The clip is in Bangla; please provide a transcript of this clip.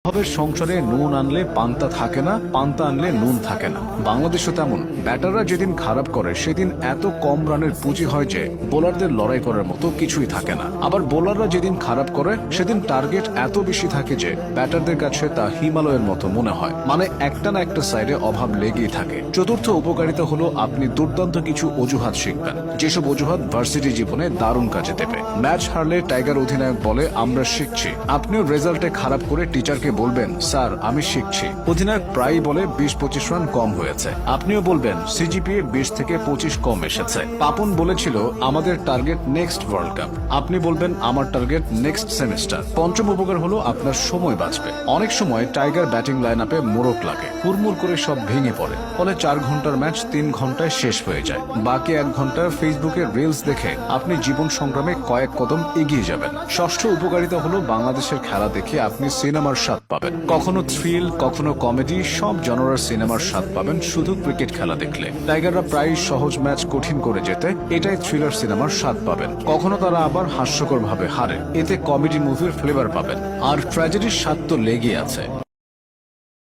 ভাবে সংসারে নুন আনলে পান্তা থাকে না, পান্তা আনলে নুন থাকে না। বাংলাদেশও তেমন। ব্যাটাররা যেদিন খারাপ করে সেদিন এত কম রানের পুঁজি হয় যে বোলারদের লড়াই করার মতো কিছুই থাকে না। আবার বোলাররা যেদিন খারাপ করে সেদিন টার্গেট এত বেশি থাকে যে ব্যাটারদের কাছে তা হিমালয়ের মতো মনে হয়। মানে একটা না একটা সাইডে অভাব লেগেই থাকে। চতুর্থ উপকারিতা হলো আপনি দুর্দান্ত কিছু অজুহাত শিখবেন, যেসব অজুহাত ভার্সিটি জীবনে দারুণ কাজে দেবে। ম্যাচ হারলে টাইগার অধিনায়ক বলে আমরা শিখছি। আপনিও রেজাল্টে খারাপ করে টিচারকে বলবেন স্যার আমি শিখছি। অধিনায়ক প্রায়ই বলে 20-25 রান কম হয়েছে, আপনিও বলবেন সিজিপিএ 20 থেকে 25 কম এসেছে। পাপন বলেছিল আমাদের টার্গেট নেক্সট ওয়ার্ল্ড কাপ, আপনি বলবেন আমার টার্গেট নেক্সট সেমিস্টার। পঞ্চম উপকার হলো আপনার সময় বাঁচবে। অনেক সময় টাইগার ব্যাটিং লাইন আপে মোড়ক লাগে, হুড়মুড় করে সব ভেঙে পড়ে, ফলে 4 ঘন্টার ম্যাচ 3 ঘন্টায় শেষ হয়ে যায়। বাকি 1 ঘন্টা ফেসবুকে রিলস দেখে আপনি জীবন সংগ্রামে কয়েক কদম এগিয়ে যাবেন। ষষ্ঠ উপকারিতা হলো বাংলাদেশের খেলা দেখে আপনি সিনেমার স্বাদ পাবেন। কখনো থ্রিল, কখনো কমেডি, সব জনরার সিনেমার স্বাদ পাবেন শুধু ক্রিকেট খেলা দেখলে। টাইগাররা প্রায় সহজ ম্যাচ কঠিন করে যেতে এটাই থ্রিলার সিনেমার স্বাদ পাবেন। কখনো তারা আবার হাস্যকর ভাবে হারে, এতে কমেডি মুভির ফ্লেভার পাবেন। আর ট্র্যাজেডির স্বাদ তো লেগে আছে।